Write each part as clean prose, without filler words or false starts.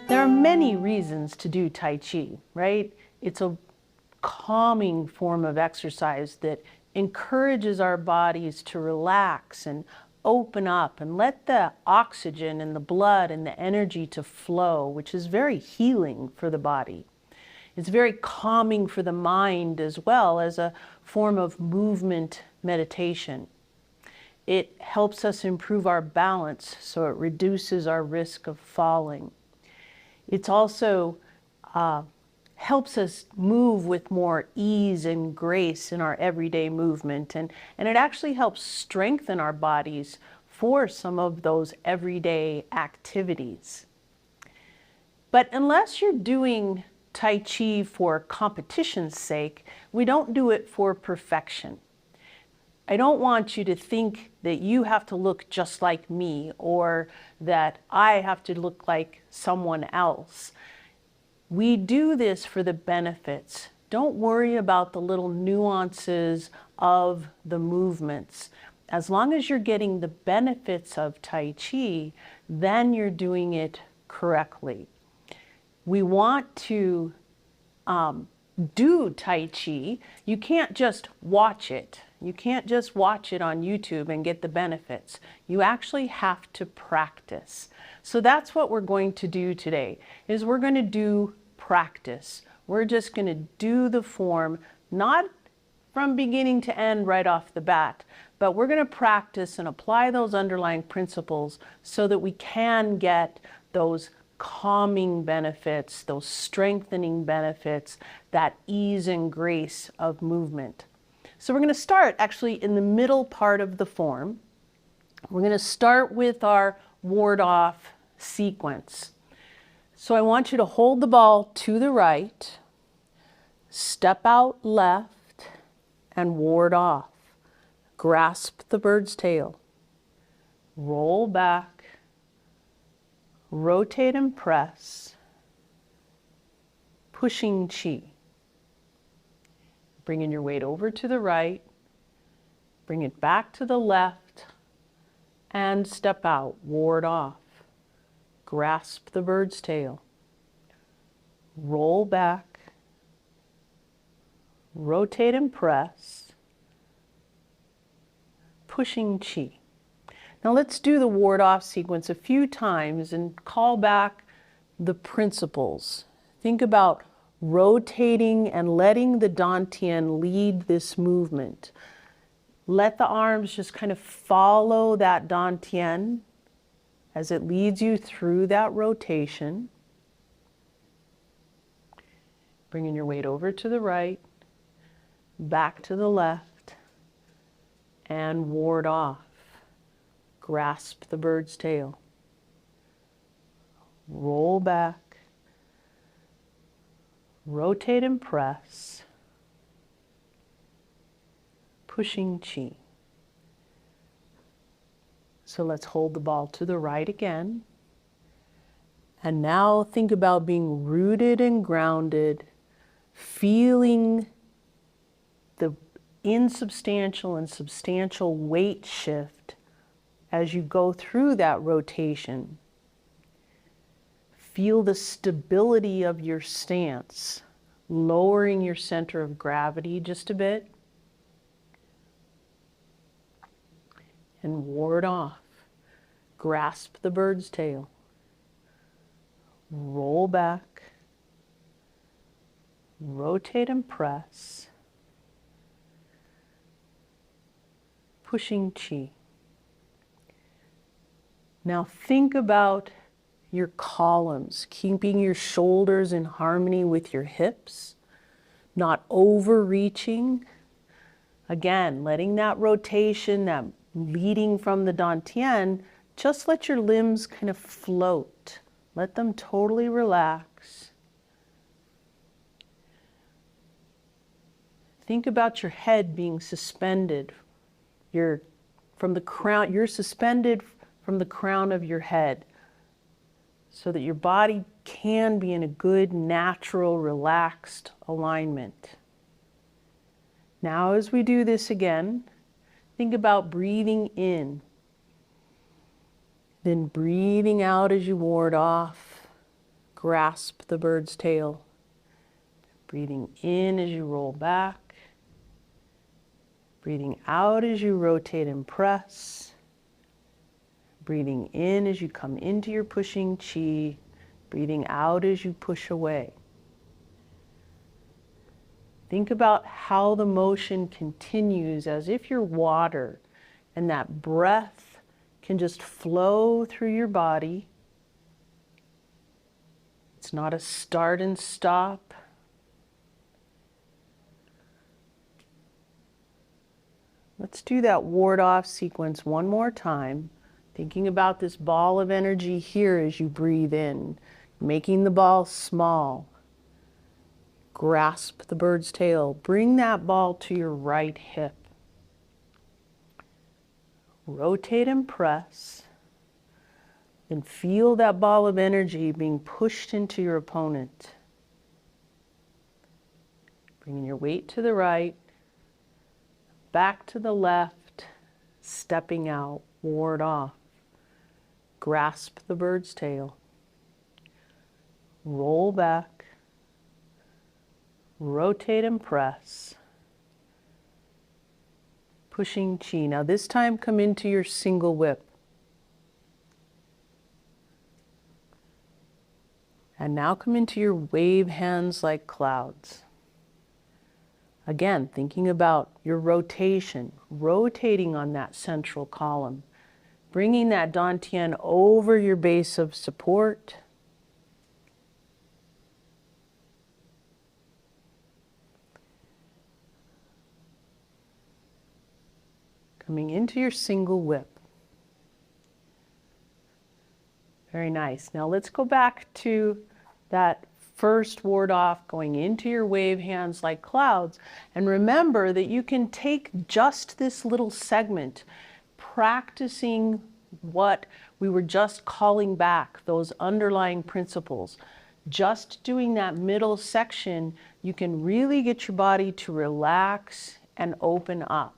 There are many reasons to do Tai Chi, right? It's a calming form of exercise that encourages our bodies to relax and open up and let the oxygen and the blood and the energy to flow, which is very healing for the body. It's very calming for the mind as well as a form of movement meditation. It helps us improve our balance, so it reduces our risk of falling. It's also helps us move with more ease and grace in our everyday movement. And it actually helps strengthen our bodies for some of those everyday activities. But unless you're doing Tai Chi for competition's sake, we don't do it for perfection. I don't want you to think that you have to look just like me or that I have to look like someone else. We do this for the benefits. Don't worry about the little nuances of the movements. As long as you're getting the benefits of Tai Chi, then you're doing it correctly. We want to do Tai Chi. You can't just watch it. You can't just watch it on YouTube and get the benefits. You actually have to practice. So that's what we're going to do today, is we're going to do practice. We're just going to do the form, not from beginning to end right off the bat, but we're going to practice and apply those underlying principles so that we can get those calming benefits, those strengthening benefits, that ease and grace of movement. So we're going to start actually in the middle part of the form. We're going to start with our ward off sequence. So I want you to hold the ball to the right, step out left, and ward off. Grasp the bird's tail. Roll back, rotate and press, pushing chi. Bringing your weight over to the right, bring it back to the left, and step out, ward off. Grasp the bird's tail. Roll back, rotate and press, pushing chi. Now let's do the ward off sequence a few times and call back the principles. Think about rotating and letting the Dantian lead this movement. Let the arms just kind of follow that Dantian as it leads you through that rotation. Bringing your weight over to the right, back to the left, and ward off. Grasp the bird's tail. Roll back. Rotate and press, pushing chi. So let's hold the ball to the right again. And now think about being rooted and grounded, feeling the insubstantial and substantial weight shift as you go through that rotation. Feel the stability of your stance, lowering your center of gravity just a bit. And ward off. Grasp the bird's tail. Roll back. Rotate and press. Pushing chi. Now think about your columns, keeping your shoulders in harmony with your hips, not overreaching. Again, letting that rotation, that leading from the Dantian, just let your limbs kind of float. Let them totally relax. Think about your head being suspended. You're suspended from the crown of your head, so that your body can be in a good, natural, relaxed alignment. Now as we do this again, think about breathing in, then breathing out as you ward off, grasp the bird's tail. Breathing in as you roll back. Breathing out as you rotate and press. Breathing in as you come into your pushing chi. Breathing out as you push away. Think about how the motion continues as if you're water, and that breath can just flow through your body. It's not a start and stop. Let's do that ward off sequence one more time, thinking about this ball of energy here as you breathe in, making the ball small. Grasp the bird's tail. Bring that ball to your right hip. Rotate and press. Then feel that ball of energy being pushed into your opponent. Bringing your weight to the right, back to the left, stepping out, ward off. Grasp the bird's tail. Roll back. Rotate and press. Pushing chi. Now this time come into your single whip. And now come into your wave hands like clouds. Again, thinking about your rotation, rotating on that central column, bringing that dantian over your base of support. Coming into your single whip. Very nice. Now let's go back to that first ward off, going into your wave hands like clouds. And remember that you can take just this little segment, practicing what we were just calling back, those underlying principles. Just doing that middle section, you can really get your body to relax and open up.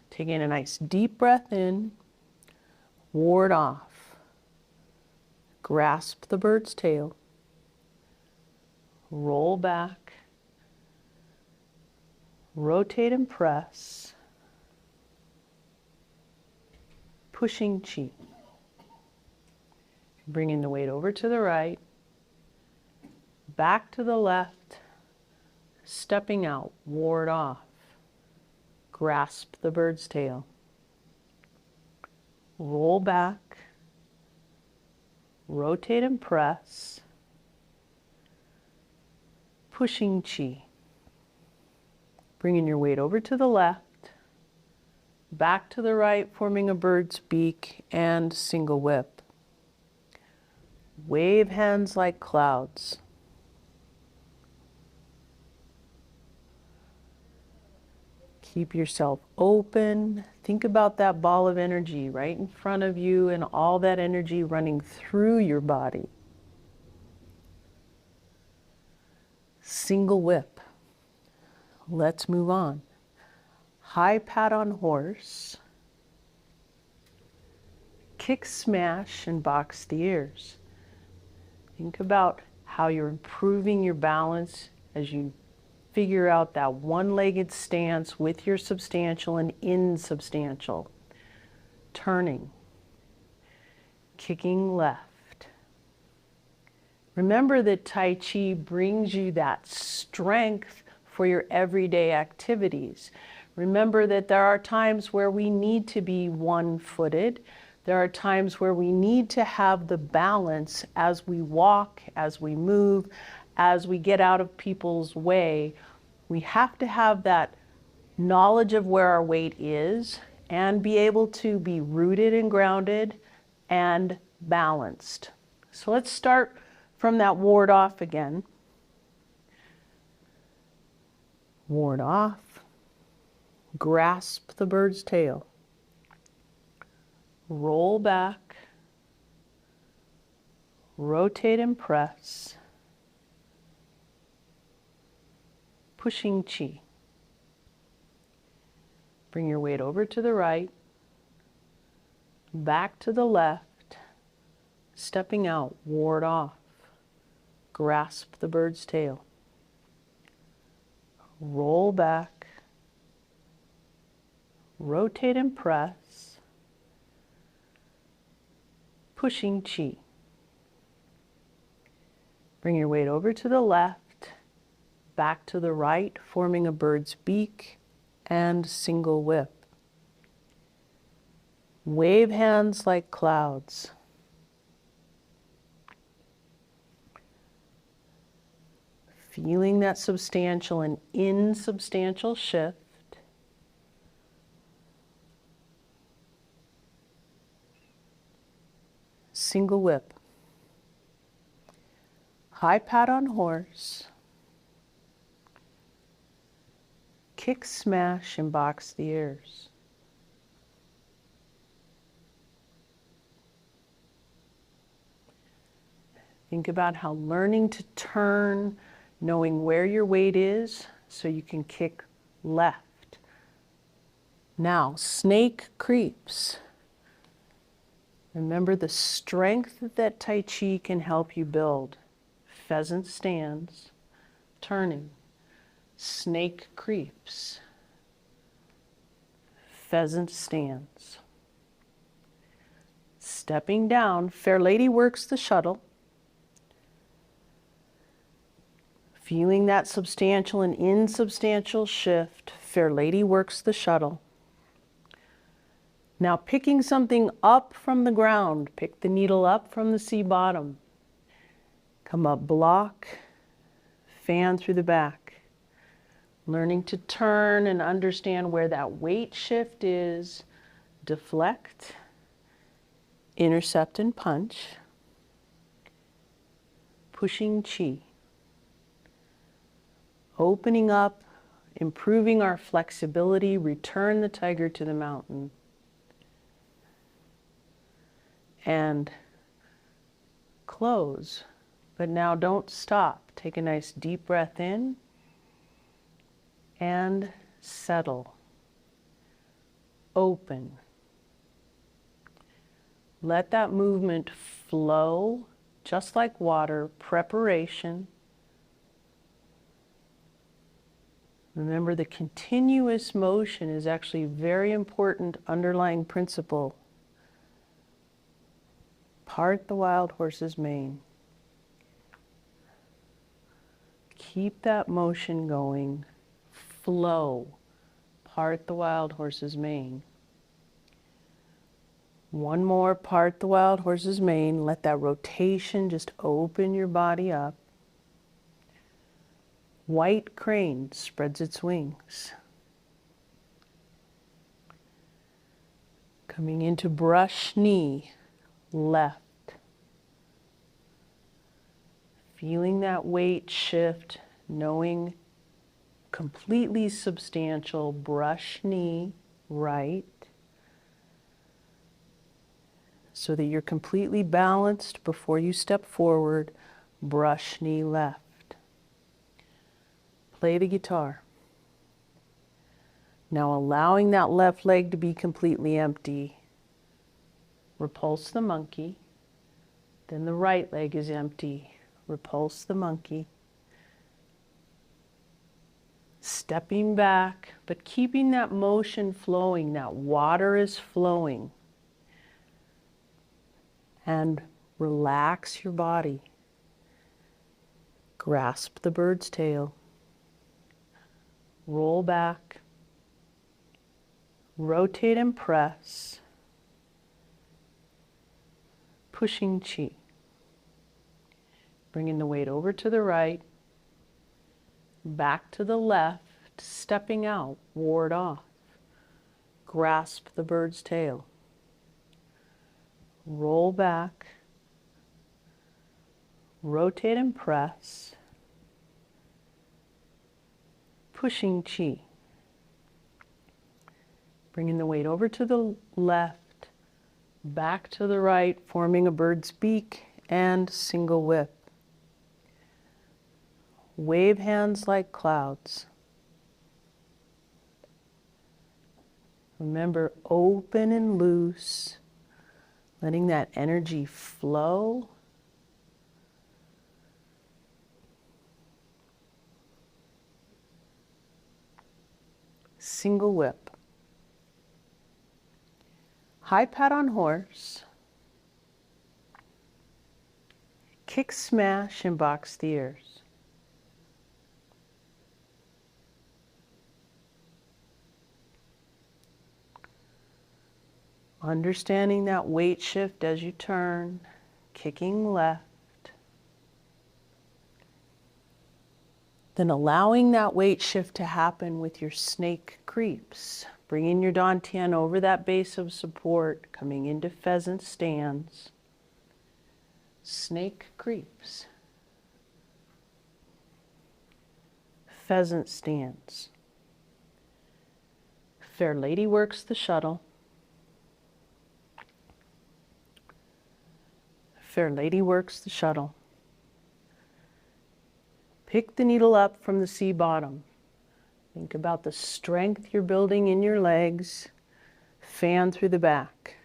Taking a nice deep breath in, ward off. Grasp the bird's tail. Roll back. Rotate and press. Pushing chi. Bringing the weight over to the right, back to the left, stepping out, ward off. Grasp the bird's tail. Roll back. Rotate and press. Pushing chi. Bringing your weight over to the left, back to the right, forming a bird's beak and single whip. Wave hands like clouds. Keep yourself open. Think about that ball of energy right in front of you and all that energy running through your body. Single whip. Let's move on. High pat on horse. Kick, smash, and box the ears. Think about how you're improving your balance as you figure out that one-legged stance with your substantial and insubstantial. Turning. Kicking left. Remember that Tai Chi brings you that strength for your everyday activities. Remember that there are times where we need to be one-footed. There are times where we need to have the balance as we walk, as we move, as we get out of people's way. We have to have that knowledge of where our weight is and be able to be rooted and grounded and balanced. So let's start from that ward off again. Ward off. Grasp the bird's tail. Roll back. Rotate and press. Pushing chi. Bring your weight over to the right, back to the left, Stepping out, ward off. Grasp the bird's tail. Roll back. Rotate and press. Pushing chi. Bring your weight over to the left, back to the right, forming a bird's beak and single whip. Wave hands like clouds. Feeling that substantial and insubstantial shift. Single whip. High pat on horse. Kick, smash, and box the ears. Think about how learning to turn, knowing where your weight is so you can kick left. Now, snake creeps. Remember the strength that Tai Chi can help you build. Pheasant stands, turning. Snake creeps. Pheasant stands. Stepping down, fair lady works the shuttle. Feeling that substantial and insubstantial shift, fair lady works the shuttle. Now picking something up from the ground, pick the needle up from the sea bottom. Come up, block, fan through the back. Learning to turn and understand where that weight shift is. Deflect, intercept and punch. Pushing chi. Opening up, improving our flexibility, return the tiger to the mountain. And close. But now don't stop. Take a nice deep breath in and settle. Open. Let that movement flow just like water. Preparation. Remember, the continuous motion is actually a very important underlying principle. Part the wild horse's mane. Keep that motion going. Flow. Part the wild horse's mane. One more, part the wild horse's mane. Let that rotation just open your body up. White crane spreads its wings. Coming into brush knee, left. Feeling that weight shift, knowing completely substantial, brush knee, right. So that you're completely balanced before you step forward, brush knee left. Play the guitar. Now allowing that left leg to be completely empty. Repulse the monkey. Then the right leg is empty. Repulse the monkey. Stepping back, but keeping that motion flowing. That water is flowing. And relax your body. Grasp the bird's tail. Roll back. Rotate and press. Pushing chi. Bringing the weight over to the right. Back to the left. Stepping out. Ward off. Grasp the bird's tail. Roll back. Rotate and press. Pushing chi. Bringing the weight over to the left, back to the right, forming a bird's beak and single whip. Wave hands like clouds. Remember, open and loose. letting that energy flow. Single whip. High pat on horse. Kick smash and box the ears. Understanding that weight shift as you turn, kicking left. Then allowing that weight shift to happen with your snake creeps. Bringing your dantian over that base of support, coming into pheasant stance. Snake creeps. Pheasant stance. Fair lady works the shuttle. Fair lady works the shuttle. Pick the needle up from the sea bottom. Think about the strength you're building in your legs. Fan through the back.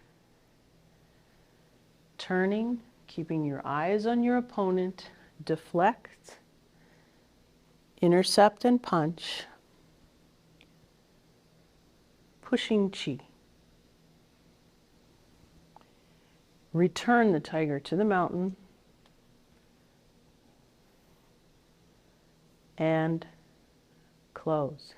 Turning, keeping your eyes on your opponent. Deflect. Intercept and punch. Pushing chi. Return the tiger to the mountain. And close.